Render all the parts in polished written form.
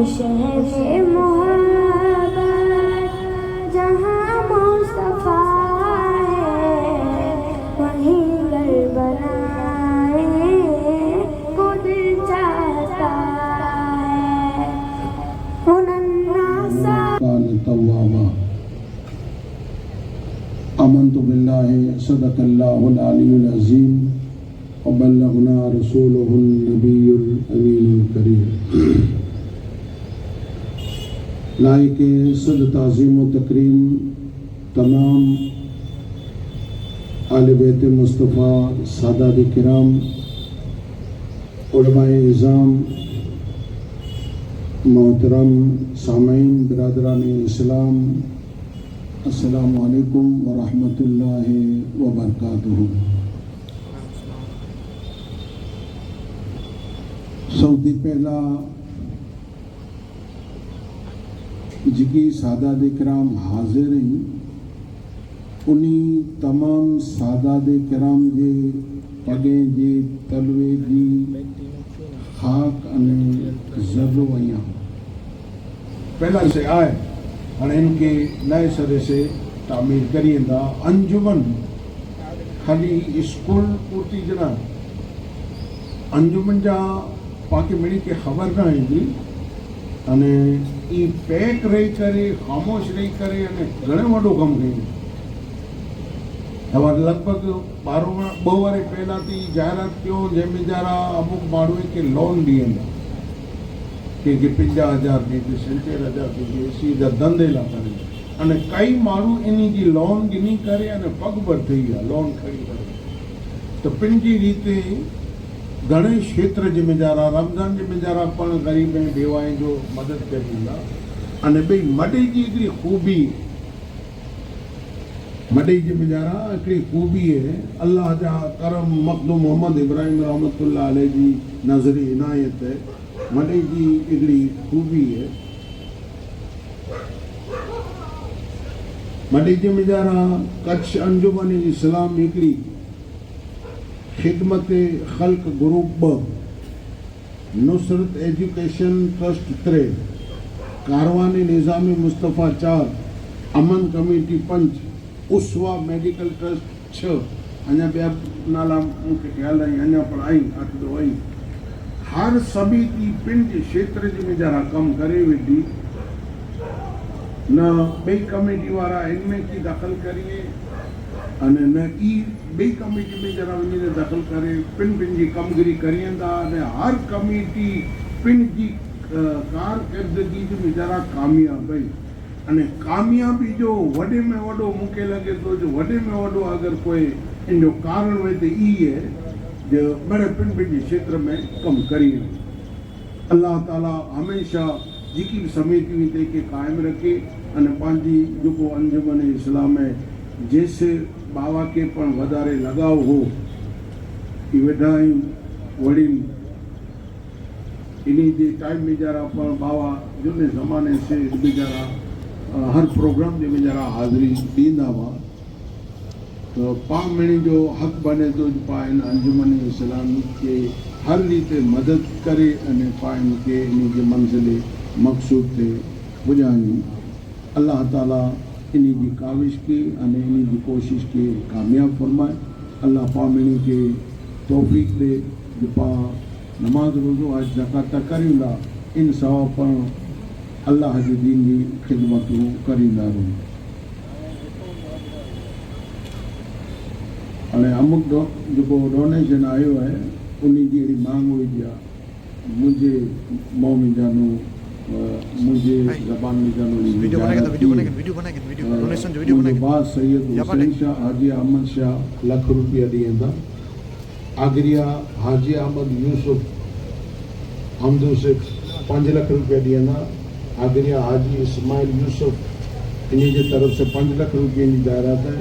शहर मोहब्बत जहाँ मुस्तफा है वहीं घर बनाए को दिल चाहता है हुनन्नासा तव्वाबा आमन्तु बिल्लाहि सदक़ल्लाहुल अलीयुल अज़ीम व बल्लगना रसूलुहुन नबियुल अमीनुल करीम। लाइके सद ताज़ीम व तकरीम तमाम आले बैत मुस्तफ़ा सादात किराम उलमाए इज़ाम मोहतरम सामीन बिरादरान इस्लाम अस्सलामु अलैकुम व रहमतुल्लाहि व बरकातुहू। सौदी पहला जिकी सादात किराम हाजिर हैं उन्हीं तमाम सादात किराम जे पगें जे तलवे जी खाक अने ज़र्रो वया पहला से आए और इनके नए सिरे से तामीर करिएंदा। अंजुमन खाली स्कूल पूर्ति जना अंजुमन जा पाके मिली के खबर ना ईंदी अने ई पैक रही करे खामोश रही करे अने घणे वॾो कमु कयूं। હવે લગભગ 2 વારે પહેલાથી જાહેરાત કયો જंहिंमें जरा અમુક માણુએ કે લોન ॾींदा કે 50,000 दी 70,000 दी सीधा धंधे ला करे अने कई माण्हू इन्ही जी लोन गिनी करे अने पगभर थी विया लोन खणी करे। तो पंहिंजी रीते घणे क्षेत्र जिम्मेदारा रमज़ान जिम्मेदारा पण ग़रीब ऐं बेवाएं जो मदद करींदा अने भई मॾे जी हिकिड़ी खूबी मॾे जिम्मेदारा हिकिड़ी खूबी है अल्लाह जा करम मखदूम मोहम्मद इब्राहिम रहमतुल्लाह अलैह जी नज़री इनायत है मॾे जी हिकिड़ी खूबी है। मॾे जिम्मेदारा कच्छ अंजुमन इस्लाम हिकिड़ी खिदमत ख़ल्क group 2 Nusrat education trust 3 Karwan निज़ामी मुस्तफ़ा 4 अमन कमेटी 5 उसवा मेडिकल ट्रस्ट 6 अञा ॿिया नाला मूंखे ख़्याल आई अञा पण आई 8 आई हर समिति पंहिंजे क्षेत्र में जरा कम करे वेठी न ॿई कमेटी वारा इनमें की दख़ल करिए अने न ई ॿई कमेटी में जरा वञी दख़ल करे पंहिंजी कमगिरी करींदा अने हर कमेटी पंहिंजी कारकर्दगी में जरा कामयाबी अने कामयाबी जो वॾे में वॾो मूंखे लॻे थो जो वॾे में वॾो अगरि कोई इन जो कारण हुए तो ई है जो बड़े पंहिंजे क्षेत्र में कम करिए। अल्लाह ताला हमेशा जेकी समिति हुई तंहिंखे क़ाइमु रखे अने पंहिंजी जेको अंजुमन इस्लाम है जैसे बाबा के पण वधारे लगाव हो ई वेठा आहियूं वडील इन्हीं जे टाइम में जरा पण बाबा झूने ज़माने से बेचारा हर प्रोग्राम में बेचारा हाज़िरी ॾींदा हुआ तो पाण मिणी जो हक़ बने तो पाण इन अंजुमन इस्लाम के हर रीते मदद करे अने पाण के इन जे मंज़िले मक़सूद ते पुॼायूं। अल्लाह ताला इन्हीं की काविश के अने इन्हीं की कोशिश के कामयाब फरमाए। अल्लाह पामिनी के तौफीक दे जो पा नमाज रोज़ो आज ज़कात करींदा इन सवाब पण अल्लाह जी दीन की खिदमत करींदा रहूं। अने अमुक जो डोनेशन आयो है उन्हीं की अहिड़ी मांग हुई जा मुझे मौमी जानो मुझे ज़बान में जानो मुझे बात सैयद हुसैन शाह हाजी अहमद शाह लाख रुपया ॾींदा। आगरिया हाजी अहमद यूसुफ हमदो से 5 लाख रुपया ॾींदा। आगरिया हाजी इस्माइल यूसुफ इन्हीं की तरफ से 5 लाख रुपये की जायरात है।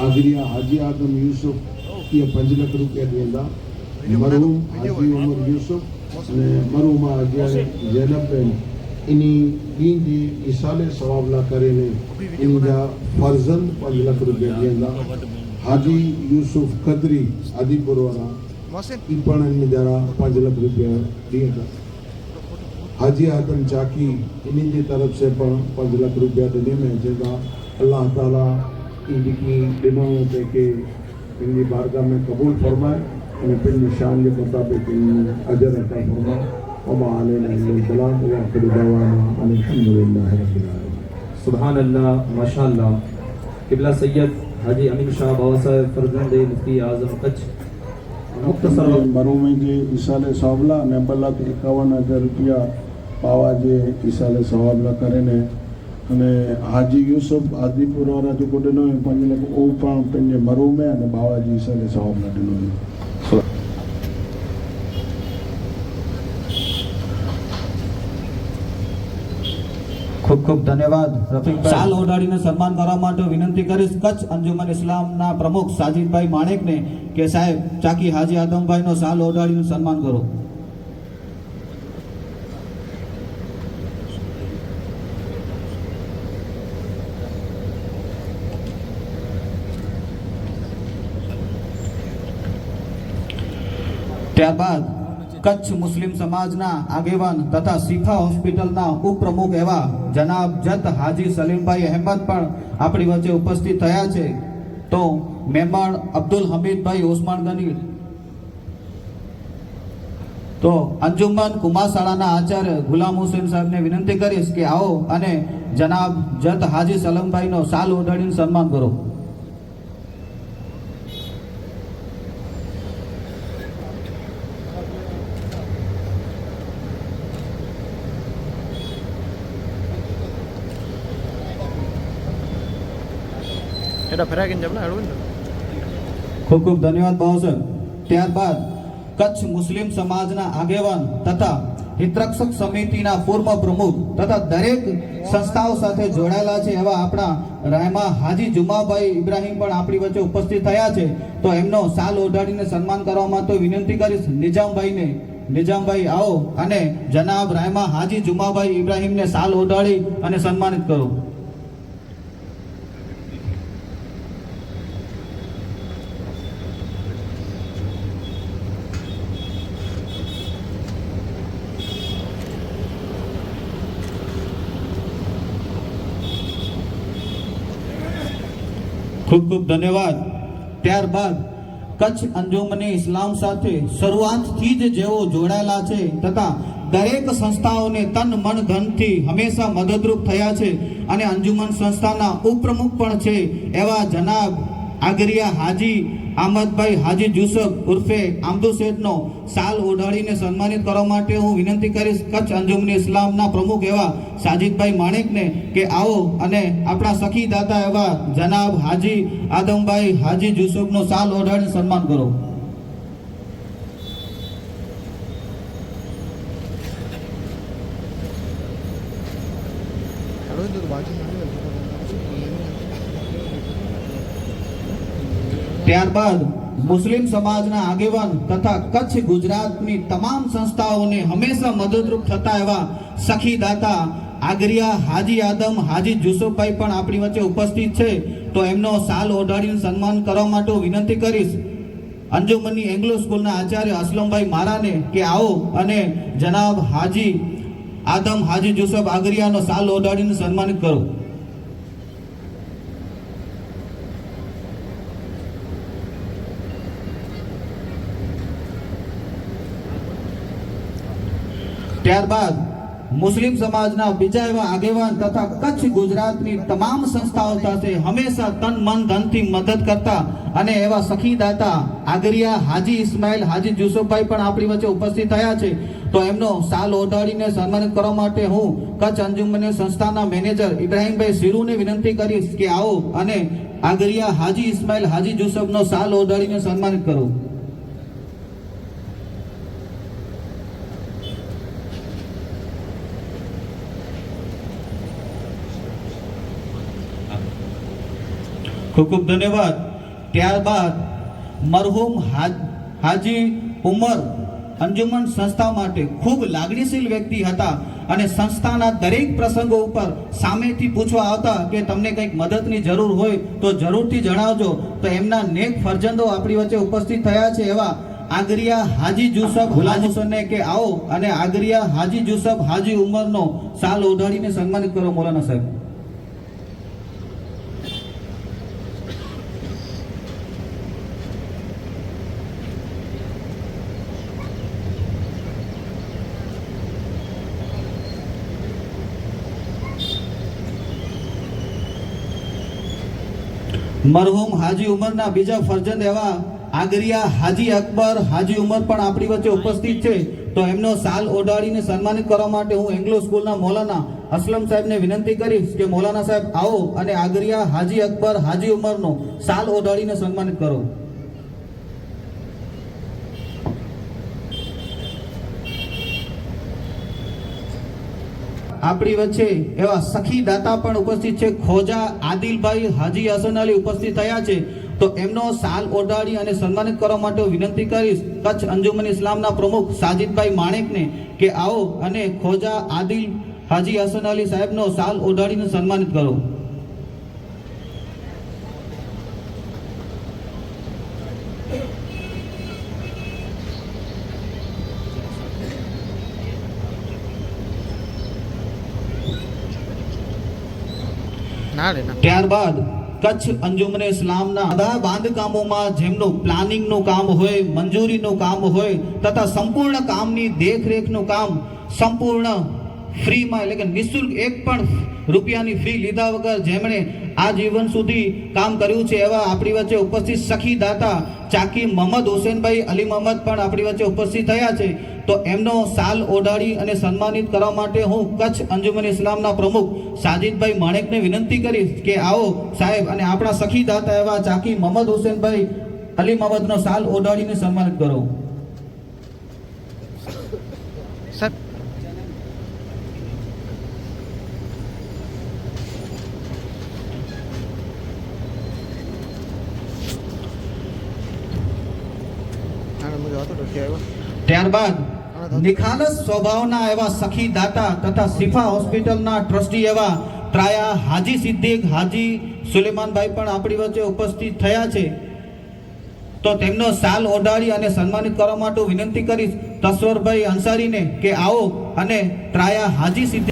आगरिया हाजी आदम यूसुफ ये 5 लाख रुपया ॾींदा। मरहूम हाजी उमर यूसुफ ने मरहूमा हाजी ज़ैनब बेन इन्हीं दीन जी इसाले सवाब ला करे ने इन जा फर्जंद 5 लाख रुपया ॾींदा। हाजी यूसुफ खदरी आदिपुर वाला ई पण इन जरा 5 लाख रुपया ॾींदा। हाजी आदम चाकी इन्हीं की तरफ से 5 लाख रुपया देने में जगह अल्लाह ताला इनकी दिनों पे के इनकी बारगाह में कबूल फरमाए और फिर निशान के मुताबिक अजर अता फरमाए वमा अलैना इल्लल बलाग व आखिर दवाना अल्हम्दुलिल्लाहि रब्बिल आलमीन। सुभान अल्लाह माशाअल्लाह। किबला सैयद हाजी अमीन शाह बाबा साहब फरजंद मुफ्ती आजम कच्छ मुख्तसर मरूमी जे ईसाले सवाबला ने 2,51,000 रुपया पावा जे ईसाले सवाबला करे ने अने हाजी यूसुफ आदिपुर वाला जो को दिनो 5 लाख ओ पण पंजे मरूमे अने बाबा जी ईसाले सवाबला दिनो। खूब खूब धन्यवाद रफीक साल ओढ़ाड़ीने सन्मान करवा माटे विनंती करीश कच्छ अंजुमन इस्लामना प्रमुख साजिदभाई माणेकने के साहेब चाकी हाजी आदमभाईनो साल ओढ़ाड़ीने सन्मान करो। ત્યારબાદ કચ્છ મુસ્લિમ સમાજના આગેવાન તથા શિફા હોસ્પિટલના ઉપપ્રમુખ એવા જનાબ જત હાજી સલીમભાઈ અહેમદ પણ આપણી વચ્ચે ઉપસ્થિત થયા છે। તો મહેમાન અબ્દુલ હમીદભાઈ ઓસમાન ગની તો અંજુમન કુમારશાળાના આચાર્ય ગુલામ હુસેન સાહેબને વિનંતી કરીશ કે આવો અને જનાબ જત હાજી સલીમભાઈનો શાલ ઓઢાડીને સન્માન કરો। ખૂબ ખૂબ ધન્યવાદ બાવસર। ત્યારબાદ કચ્છ મુસ્લિમ સમાજના આગેવાન તથા હિતરક્ષક સમિતિના પૂર્વ પ્રમુખ તથા દરેક સંસ્થાઓ સાથે જોડાયેલા છે એવા આપણા રાયમા હાજી જુમાભાઈ ઇબ્રાહીમ પણ આપણી વચ્ચે ઉપસ્થિત થયા છે। તો એમનો શાલ ઓઢાડીને સન્માન કરવામાં તો વિનંતી કરીશ નિજામભાઈને। નિજામભાઈ આવો અને જનાબ રાયમા હાજી જુમાભાઈ ઇબ્રાહીમને શાલ ઓઢાડી અને સન્માનિત કરો। ખૂબ ખૂબ ધન્યવાદ। ત્યારબાદ કચ્છ અંજુમને ઇસ્લામ સાથે શરૂઆતથી જ જેઓ જોડાયેલા છે તથા દરેક સંસ્થાઓને તન મન ધનથી હંમેશા મદદરૂપ થયા છે અને અંજુમન સંસ્થાના ઉપપ્રમુખ પણ છે એવા જનાબ આગરિયા હાજી આમદભાઈ હાજી જુસફ ઉર્ફે આમદુ શેઠનો શાલ ઓઢાડીને સન્માનિત કરવા માટે હું વિનંતી કરીશ કચ્છ અંજુમની ઇસ્લામના પ્રમુખ એવા સાજિદભાઈ માણેકને કે આવો અને આપણા સખી દાતા એવા જનાબ હાજી આદમભાઈ હાજી જુસફનો શાલ ઓઢાડીને સન્માન કરો। ત્યારબાદ મુસ્લિમ સમાજના આગેવાન તથા કચ્છ ગુજરાતની તમામ સંસ્થાઓને હંમેશા મદદરૂપ થતા એવા સખી દાતા આગરિયા હાજી આદમ હાજી જુસુફભાઈ પણ આપણી વચ્ચે ઉપસ્થિત છે। તો એમનો શાલ ઓઢાડીને સન્માન કરવા માટે વિનંતી કરીશ અંજુમની એંગ્લો સ્કૂલના આચાર્ય અસલમભાઈ મારાને કે આવો અને જનાબ હાજી આદમ હાજી જુસફ આગરિયાનો શાલ ઓઢાડીને સન્માનિત કરો। ત્યારબાદ મુસ્લિમ સમાજના બીજા એવા આગેવાન તથા કચ્છ ગુજરાતની તમામ સંસ્થાઓ સાથે હંમેશા તન મન ધનથી મદદ કરતા અને એવા સખી દાતા આગરિયા હાજી ઇસ્માઇલ હાજી જુસુફભાઈ પણ આપણી વચ્ચે ઉપસ્થિત થયા છે। તો એમનો શાલ ઓઢાડીને સન્માનિત કરવા માટે હું કચ્છ અંજુમન સંસ્થાના મેનેજર ઇબ્રાહીમભાઈ સિરુને વિનંતી કરીશ કે આવો અને આગરિયા હાજી ઇસ્માઇલ હાજી જુસફનો શાલ ઓઢાડીને સન્માનિત કરો। ખૂબ ખૂબ ધન્યવાદ। ત્યારબાદ મરહુમ હાજી ઉમર અંજુમન સંસ્થા માટે ખૂબ લાગણીશીલ વ્યક્તિ હતા અને સંસ્થાના દરેક પ્રસંગો ઉપર સામેથી પૂછવા આવતા કે તમને કંઈક મદદની જરૂર હોય તો જરૂરથી જણાવજો। તો એમના નેક ફરજંદો આપણી વચ્ચે ઉપસ્થિત થયા છે એવા આગરિયા હાજી જુસફ ગુલામ હુસૈનને કે આવો અને આગરિયા હાજી જુસફ હાજી ઉમરનો શાલ ઓઢાડીને સન્માનિત કરો મૌલાના સાહેબ. મરહુમ હાજી ઉમરના બીજા ફરજંદ એવા આગરિયા હાજી અકબર હાજી ઉમર પણ આપણી વચ્ચે ઉપસ્થિત છે. તો એમનો શાલ ઓઢાડીને સન્માનિત કરવા માટે હું એંગ્લો સ્કૂલના મૌલાના અસલમ સાહેબને વિનંતી કરીશ કે મૌલાના સાહેબ આવો અને આગરિયા હાજી અકબર હાજી ઉમરનો શાલ ઓઢાડીને સન્માનિત કરો. આપણી વચ્ચે એવા સખી દાતા પણ ઉપસ્થિત છે. ખોજા આદિલભાઈ હાજી હસન અલી ઉપસ્થિત થયા છે. તો એમનો શાલ ઓઢાડી અને સન્માનિત કરવા માટે હું વિનંતી કરીશ કચ્છ અંજુમન ઇસ્લામના પ્રમુખ સાજિદભાઈ માણેકને કે આવો અને ખોજા આદિલ હાજી હસન અલી સાહેબનો શાલ ઓઢાડીને સન્માનિત કરો. ત્યારબાદ કચ્છ અંજુમન ઇસ્લામના બધા બાંધકામોમાં જેમનું પ્લાનિંગનું કામ હોય, મંજૂરીનું કામ હોય તથા સંપૂર્ણ કામની દેખરેખનું કામ સંપૂર્ણ ફ્રીમાં એટલે કે નિઃશુલ્ક એક પણ રૂપિયાની ફી લીધા વગર જેમણે આ જીવન સુધી કામ કર્યું છે એવા આપણી વચ્ચે ઉપસ્થિત સખી દાતા ચાકી મોહમ્મદ હુસેનભાઈ અલી મોહમ્મદ પણ આપણી વચ્ચે ઉપસ્થિત થયા છે. તો એમનો શાલ ઓઢાડી અને સન્માનિત કરવા માટે હું કચ્છ અંજુમન ઇસ્લામના પ્રમુખ સાજિદભાઈ માણેકને વિનંતી કરીશ કે આવો સાહેબ અને આપણા સખી દાતા એવા ચાકી મોહમ્મદ હુસેનભાઈ અલી મોહમ્મદનો શાલ ઓઢાડીને સન્માનિત કરો. ત્યારબાદ નિખાલસ સ્વભાવના એવા સખી દાતા તથા શિફા હોસ્પિટલના ટ્રસ્ટી એવા ત્રાયા હાજી સિદ્દીક હાજી સુલેમાનભાઈ પણ આપણી વચ્ચે ઉપસ્થિત થયા છે. તો તેમનો શાલ ઓઢાડી અને સન્માનિત કરવા માટે વિનંતી કરીશ તસવરભાઈ અંસારીને કે આવો અને ત્રાયા હાજી સિદ્દીક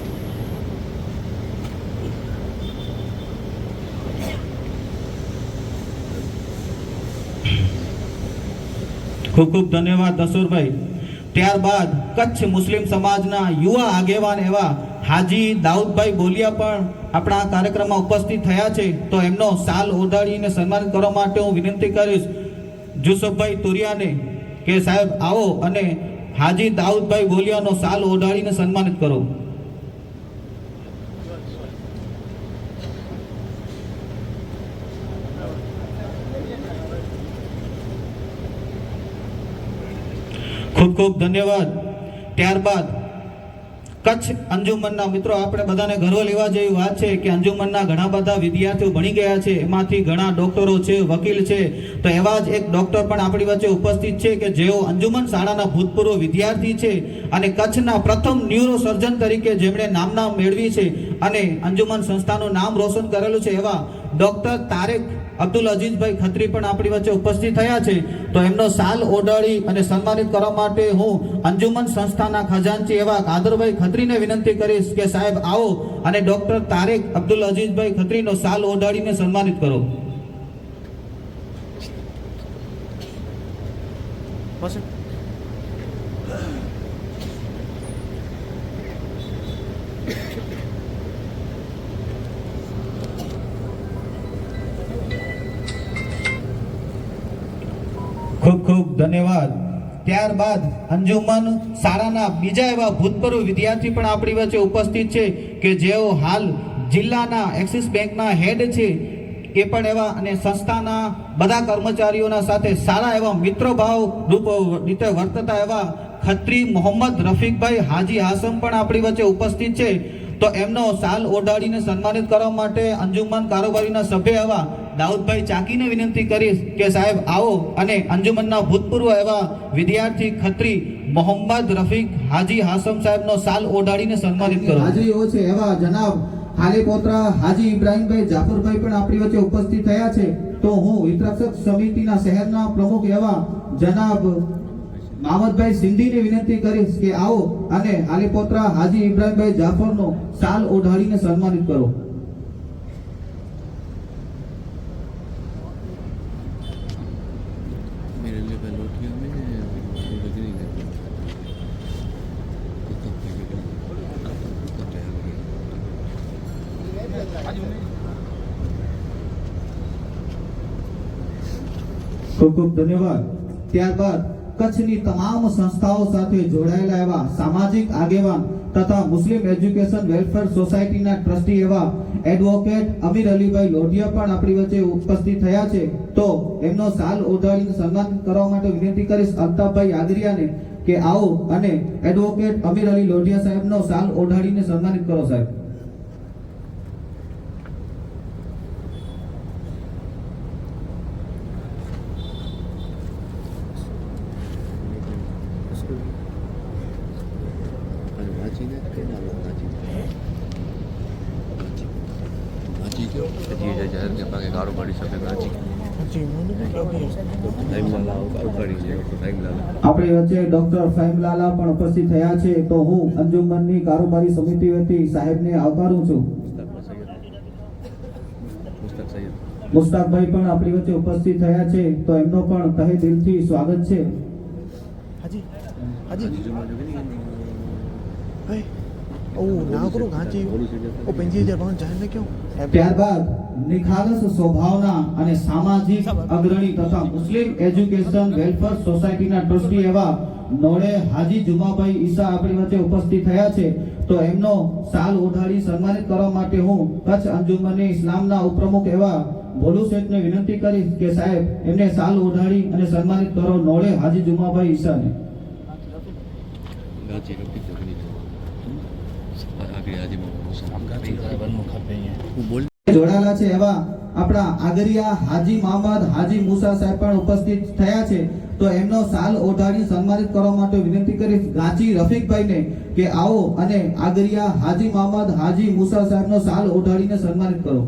ખૂબ ખૂબ ધન્યવાદ દસુરભાઈ. ત્યારબાદ કચ્છ મુસ્લિમ સમાજના યુવા આગેવાન એવા હાજી દાઉદભાઈ બોલિયા પણ આપણા કાર્યક્રમમાં ઉપસ્થિત થયા છે. તો એમનો શાલ ઓઢાડીને સન્માનિત કરવા માટે હું વિનંતી કરીશ જુસફભાઈ તુરિયાને કે સાહેબ આવો અને હાજી દાઉદભાઈ બોલિયાનો શાલ ઓઢાડીને સન્માનિત કરો. ખૂબ ખૂબ ધન્યવાદ. ત્યારબાદ કચ્છ અંજુમનના મિત્રો આપણે બધાને ગર્વ લેવા જેવી વાત છે કે અંજુમનના ઘણા બધા વિદ્યાર્થીઓ ભણી ગયા છે. એમાંથી ઘણા ડોક્ટરો છે, વકીલ છે. તો એવા જ એક ડોક્ટર પણ આપણી વચ્ચે ઉપસ્થિત છે કે જેઓ અંજુમન શાળાના ભૂતપૂર્વ વિદ્યાર્થી છે અને કચ્છના પ્રથમ ન્યુરો સર્જન તરીકે જેમણે નામના મેળવી છે અને અંજુમન સંસ્થાનું નામ રોશન કરેલું છે એવા ડોક્ટર તારેક અબ્દુલ અજીઝભાઈ ખત્રી પણ આપણી વચ્ચે ઉપસ્થિત થયા છે. તો એમનો શાલ ઓઢાડી અને સન્માનિત કરવા માટે હું અંજુમન સંસ્થાના ખજાનચી એવા કાદરભાઈ ખત્રીને વિનંતી કરીશ કે સાહેબ આવો અને ડોક્ટર તારેક અબ્દુલ અજીઝભાઈ ખત્રીનો શાલ ઓઢાડીને સન્માનિત કરો. ખૂબ ખૂબ ધન્યવાદ. ત્યારબાદ અંજુમન શાળાના બીજા એવા ભૂતપૂર્વ વિદ્યાર્થી પણ આપણી વચ્ચે ઉપસ્થિત છે કે જેઓ હાલ જિલ્લાના એક્સિસ બેંકના હેડ છે. એ પણ એવા અને સંસ્થાના બધા કર્મચારીઓના સાથે સારા એવા મિત્રભાવ રૂપ રીતે વર્તતા એવા ખત્રી મોહમ્મદ રફીકભાઈ હાજી હાસમ પણ આપણી વચ્ચે ઉપસ્થિત છે. તો એમનો શાલ ઓઢાડીને સન્માનિત કરવા માટે અંજુમન કારોબારીના સભ્ય એવા દાઉદભાઈ ચાકીને વિનંતી કરીશ કે સાહેબ આવો અને અંજુમનના ભૂતપૂર્વ એવા વિદ્યાર્થી ખત્રી મોહમ્મદ રફીક હાજી હાસમ સાહેબનો શાલ ઓઢાડીને સન્માનિત કરો. હાજીઓ છે એવા જનાબ હાલીપોત્રા હાજી ઇબ્રાહીમભાઈ જાફરભાઈ પણ આપણી વચ્ચે ઉપસ્થિત થયા છે. તો હું વિતરક્ષક સમિતિના શહેરના પ્રમુખ એવા જનાબ મામદભાઈ સિંધીને વિનંતી કરીશ કે આવો અને આલીપોત્રા હાજી ઇબ્રાહીમભાઈ જાફરનો શાલ ઓઢાડીને સન્માનિત કરો. मेरे लिए लोटिया में लग नहीं लगी ખૂબ ખૂબ ધન્યવાદ. ત્યારબાદ કચ્છની તમામ સંસ્થાઓ સાથે જોડાયેલા એવા સામાજિક આગેવાન તથા મુસ્લિમ એજ્યુકેશન વેલફેર સોસાયટીના ટ્રસ્ટી એવા એડવોકેટ અમીર અલીભાઈ લોઢિયા પણ આપણી વચ્ચે ઉપસ્થિત થયા છે. તો એમનો શાલ ઓઢાડીને સન્માન કરવા માટે વિનંતી કરીશ અલ્તાફભાઈ આગરિયાને કે આવો અને એડવોકેટ અમીર અલી લોઢિયા સાહેબનો શાલ ઓઢાડીને સન્માનિત કરો સાહેબ. वाची ने के नाम वाची वाची क्यों जी जहर के पाके कारो पड़ी सब वाची टाइम लाला कारो पड़ी છે टाइम लाला આપણી વચ્ચે ડોક્ટર ફહીમલાલા પણ ઉપસ્થિત થયા છે. તો હું અંજુમનની કારોબારી સમિતિ વતી સાહેબને આવકારું છું. મુસ્તાકભાઈ પણ આપણી વચ્ચે ઉપસ્થિત થયા છે. તો એમનો પણ તહે દિલથી સ્વાગત છે. હાજી હાજી जुमा जो नहीं હે ઓ ના કરો ગાંચી ઓ 25000 પાઉન્ડ જાણે ક્यों ત્યારબાદ નિખાલસ સ્વભાવના અને સામાજિક અગ્રણી તથા મુસ્લિમ એજ્યુકેશન વેલફેર સોસાયટીના ટ્રસ્ટી એવા નોડે હાજી જુમાભાઈ ઈસા આપણી વચ્ચે ઉપસ્થિત થયા છે. તો એમનો શાલ ઓઢાડી સન્માનિત કરવા માટે હું કચ્છ અંજુમને ઇસ્લામના ઉપપ્રમુખ એવા ભોલુ શેઠને વિનંતી કરીશ કે સાહેબ એમને શાલ ઓઢાડી અને સન્માનિત કરો નોડે હાજી જુમાભાઈ ઈસાને. गाची रोटी तो नहीं आगे आज गाची बनमु खाते हैं वो बोल જોડાયેલા છે એવા આપણા આગરિયા હાજી મોહમ્મદ હાજી મુસા સાહેબ પણ ઉપસ્થિત થયા છે. તો એમનો શાલ ઓઢાડી સન્માનિત કરવા માટે વિનંતી કરીશ ગાચી રફીકભાઈને કે આવો અને આગરિયા હાજી મોહમ્મદ હાજી મુસા સાહેબનો શાલ ઓઢાડીને સન્માનિત કરો.